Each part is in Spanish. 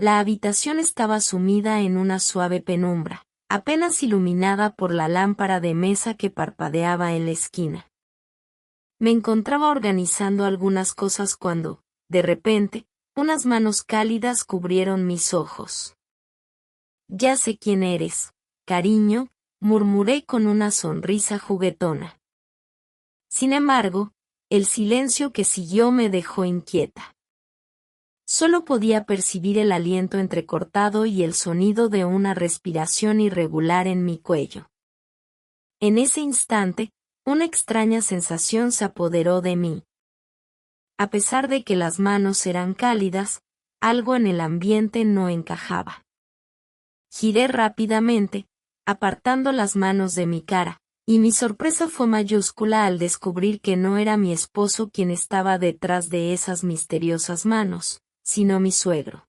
La habitación estaba sumida en una suave penumbra, apenas iluminada por la lámpara de mesa que parpadeaba en la esquina. Me encontraba organizando algunas cosas cuando, de repente, unas manos cálidas cubrieron mis ojos. «Ya sé quién eres, cariño», murmuré con una sonrisa juguetona. Sin embargo, el silencio que siguió me dejó inquieta. Solo podía percibir el aliento entrecortado y el sonido de una respiración irregular en mi cuello. En ese instante, una extraña sensación se apoderó de mí. A pesar de que las manos eran cálidas, algo en el ambiente no encajaba. Giré rápidamente, apartando las manos de mi cara, y mi sorpresa fue mayúscula al descubrir que no era mi esposo quien estaba detrás de esas misteriosas manos, sino mi suegro.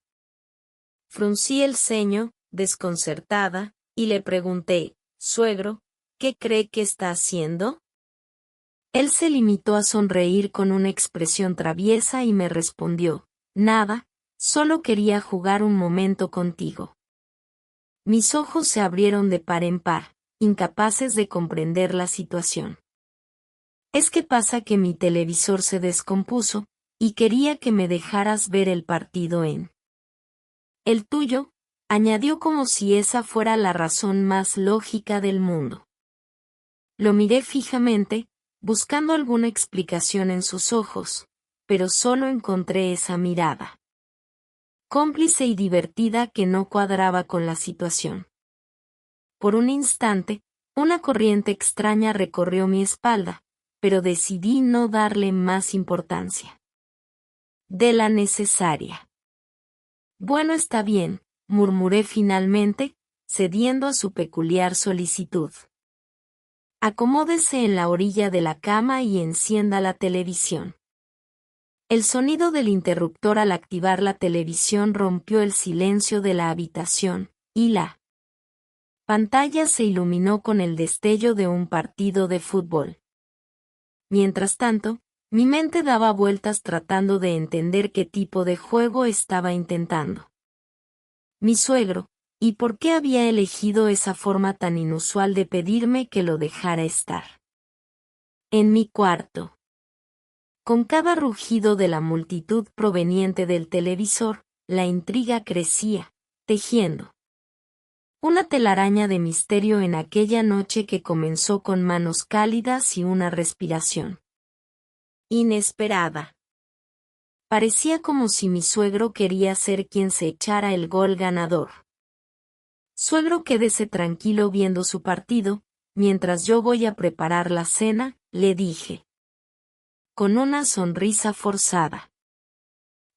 Fruncí el ceño, desconcertada, y le pregunté, «Suegro, ¿qué cree que está haciendo?». Él se limitó a sonreír con una expresión traviesa y me respondió, «Nada, solo quería jugar un momento contigo». Mis ojos se abrieron de par en par, incapaces de comprender la situación. «Es que pasa que mi televisor se descompuso, y quería que me dejaras ver el partido en el tuyo», añadió como si esa fuera la razón más lógica del mundo. Lo miré fijamente, buscando alguna explicación en sus ojos, pero solo encontré esa mirada cómplice y divertida que no cuadraba con la situación. Por un instante, una corriente extraña recorrió mi espalda, pero decidí no darle más importancia de la necesaria. «Bueno, está bien», murmuré finalmente, cediendo a su peculiar solicitud. «Acomódese en la orilla de la cama y encienda la televisión». El sonido del interruptor al activar la televisión rompió el silencio de la habitación, y la pantalla se iluminó con el destello de un partido de fútbol. Mientras tanto, mi mente daba vueltas tratando de entender qué tipo de juego estaba intentando mi suegro, y por qué había elegido esa forma tan inusual de pedirme que lo dejara estar en mi cuarto. Con cada rugido de la multitud proveniente del televisor, la intriga crecía, tejiendo una telaraña de misterio en aquella noche que comenzó con manos cálidas y una respiración inesperada. Parecía como si mi suegro quería ser quien se echara el gol ganador. «Suegro, quédese tranquilo viendo su partido, mientras yo voy a preparar la cena», le dije con una sonrisa forzada.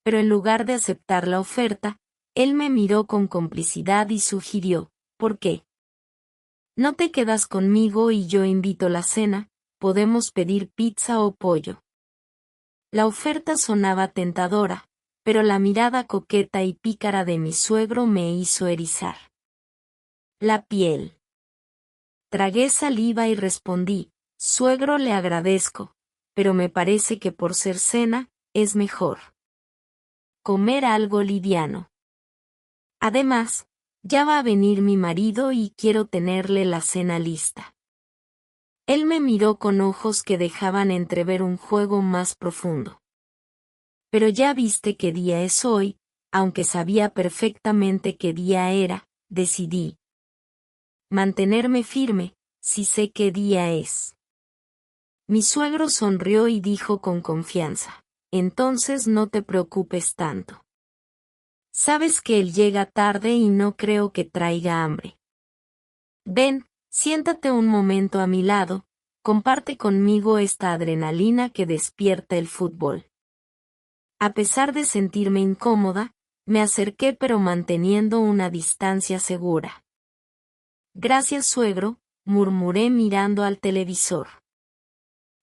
Pero en lugar de aceptar la oferta, él me miró con complicidad y sugirió, «¿Por qué no te quedas conmigo y yo invito la cena? Podemos pedir pizza o pollo». La oferta sonaba tentadora, pero la mirada coqueta y pícara de mi suegro me hizo erizar la piel. Tragué saliva y respondí, «Suegro, le agradezco, pero me parece que por ser cena, es mejor comer algo liviano. Además, ya va a venir mi marido y quiero tenerle la cena lista». Él me miró con ojos que dejaban entrever un juego más profundo. «Pero ya viste qué día es hoy», aunque sabía perfectamente qué día era, decidí mantenerme firme, «si sé qué día es». Mi suegro sonrió y dijo con confianza, «Entonces no te preocupes tanto. Sabes que él llega tarde y no creo que traiga hambre. Ven, siéntate un momento a mi lado, comparte conmigo esta adrenalina que despierta el fútbol». A pesar de sentirme incómoda, me acerqué pero manteniendo una distancia segura. «Gracias, suegro», murmuré mirando al televisor.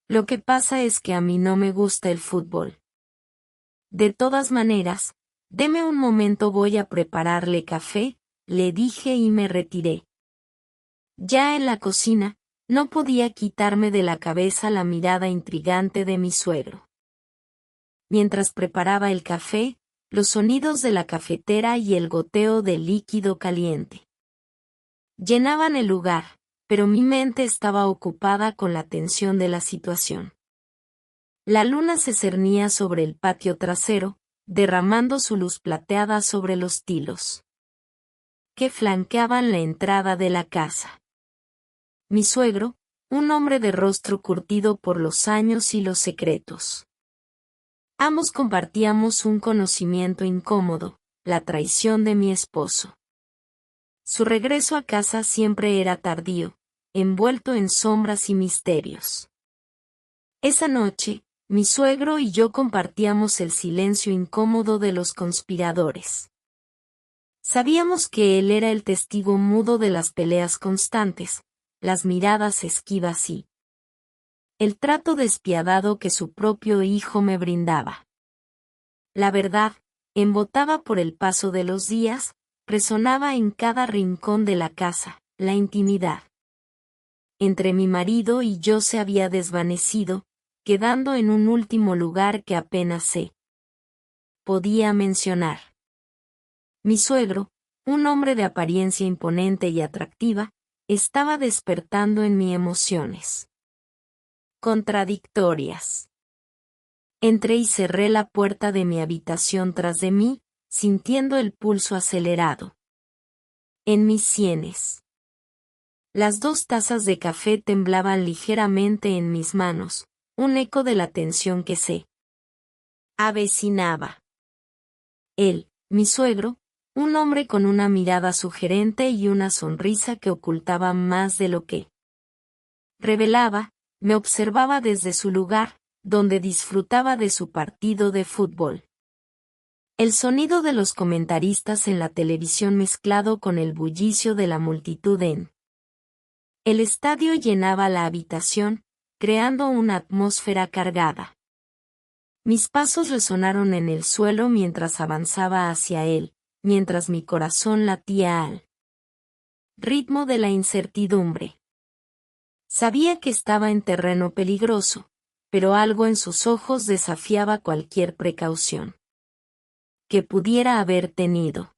«Lo que pasa es que a mí no me gusta el fútbol. De todas maneras, deme un momento, voy a prepararle café», le dije y me retiré. Ya en la cocina, no podía quitarme de la cabeza la mirada intrigante de mi suegro. Mientras preparaba el café, los sonidos de la cafetera y el goteo del líquido caliente llenaban el lugar, pero mi mente estaba ocupada con la tensión de la situación. La luna se cernía sobre el patio trasero, derramando su luz plateada sobre los tilos que flanqueaban la entrada de la casa. Mi suegro, un hombre de rostro curtido por los años y los secretos. Ambos compartíamos un conocimiento incómodo, la traición de mi esposo. Su regreso a casa siempre era tardío, envuelto en sombras y misterios. Esa noche, mi suegro y yo compartíamos el silencio incómodo de los conspiradores. Sabíamos que él era el testigo mudo de las peleas constantes, las miradas esquivas y el trato despiadado que su propio hijo me brindaba. La verdad, embotaba por el paso de los días, resonaba en cada rincón de la casa, la intimidad entre mi marido y yo se había desvanecido, quedando en un último lugar que apenas se podía mencionar. Mi suegro, un hombre de apariencia imponente y atractiva, estaba despertando en mí emociones contradictorias. Entré y cerré la puerta de mi habitación tras de mí, sintiendo el pulso acelerado en mis sienes. Las 2 tazas de café temblaban ligeramente en mis manos, un eco de la tensión que se avecinaba. Él, mi suegro, un hombre con una mirada sugerente y una sonrisa que ocultaba más de lo que revelaba, me observaba desde su lugar, donde disfrutaba de su partido de fútbol. El sonido de los comentaristas en la televisión mezclado con el bullicio de la multitud en el estadio llenaba la habitación, creando una atmósfera cargada. Mis pasos resonaron en el suelo mientras avanzaba hacia él, mientras mi corazón latía al ritmo de la incertidumbre. Sabía que estaba en terreno peligroso, pero algo en sus ojos desafiaba cualquier precaución que pudiera haber tenido.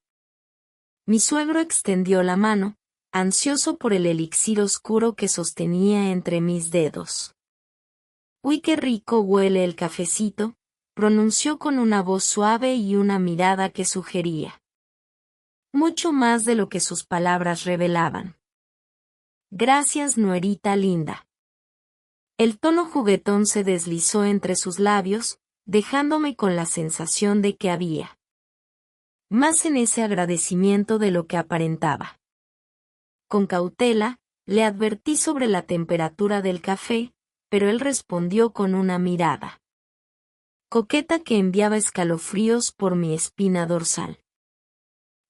Mi suegro extendió la mano, ansioso por el elixir oscuro que sostenía entre mis dedos. «Uy, qué rico huele el cafecito», pronunció con una voz suave y una mirada que sugería mucho más de lo que sus palabras revelaban. «Gracias, nuerita linda». El tono juguetón se deslizó entre sus labios, dejándome con la sensación de que había más en ese agradecimiento de lo que aparentaba. Con cautela, le advertí sobre la temperatura del café, pero él respondió con una mirada coqueta que enviaba escalofríos por mi espina dorsal.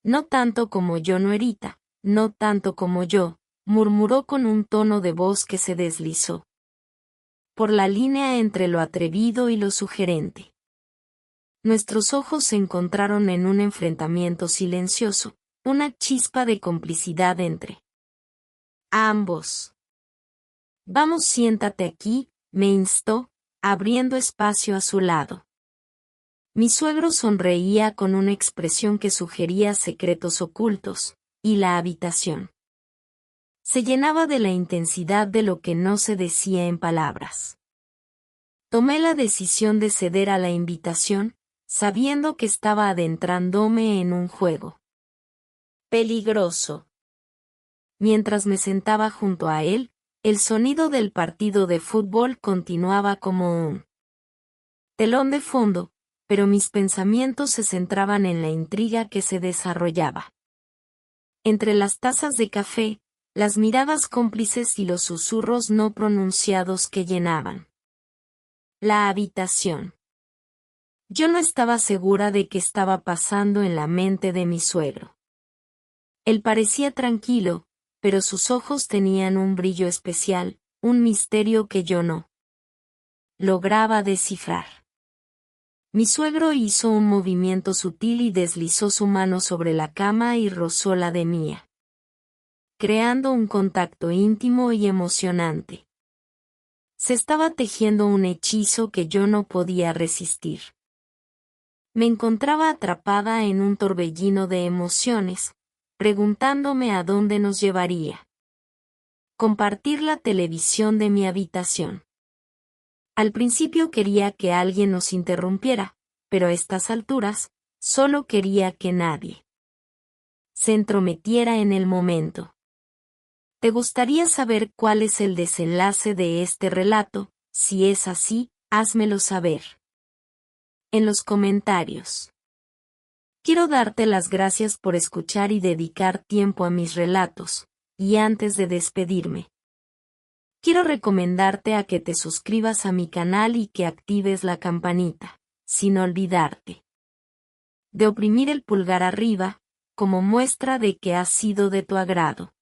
«No tanto como yo, nuerita, no tanto como yo», murmuró con un tono de voz que se deslizó por la línea entre lo atrevido y lo sugerente. Nuestros ojos se encontraron en un enfrentamiento silencioso, una chispa de complicidad entre ambos. «Vamos, siéntate aquí», me instó, abriendo espacio a su lado. Mi suegro sonreía con una expresión que sugería secretos ocultos, y la habitación se llenaba de la intensidad de lo que no se decía en palabras. Tomé la decisión de ceder a la invitación, sabiendo que estaba adentrándome en un juego peligroso. Mientras me sentaba junto a él, el sonido del partido de fútbol continuaba como un telón de fondo, pero mis pensamientos se centraban en la intriga que se desarrollaba. Entre las tazas de café, las miradas cómplices y los susurros no pronunciados que llenaban la habitación. Yo no estaba segura de qué estaba pasando en la mente de mi suegro. Él parecía tranquilo, pero sus ojos tenían un brillo especial, un misterio que yo no lograba descifrar. Mi suegro hizo un movimiento sutil y deslizó su mano sobre la cama y rozó la de mía, creando un contacto íntimo y emocionante. Se estaba tejiendo un hechizo que yo no podía resistir. Me encontraba atrapada en un torbellino de emociones, preguntándome a dónde nos llevaría. Compartir la televisión de mi habitación. Al principio quería que alguien nos interrumpiera, pero a estas alturas, solo quería que nadie se entrometiera en el momento. ¿Te gustaría saber cuál es el desenlace de este relato? Si es así, házmelo saber en los comentarios. Quiero darte las gracias por escuchar y dedicar tiempo a mis relatos, y antes de despedirme, quiero recomendarte a que te suscribas a mi canal y que actives la campanita, sin olvidarte de oprimir el pulgar arriba, como muestra de que ha sido de tu agrado.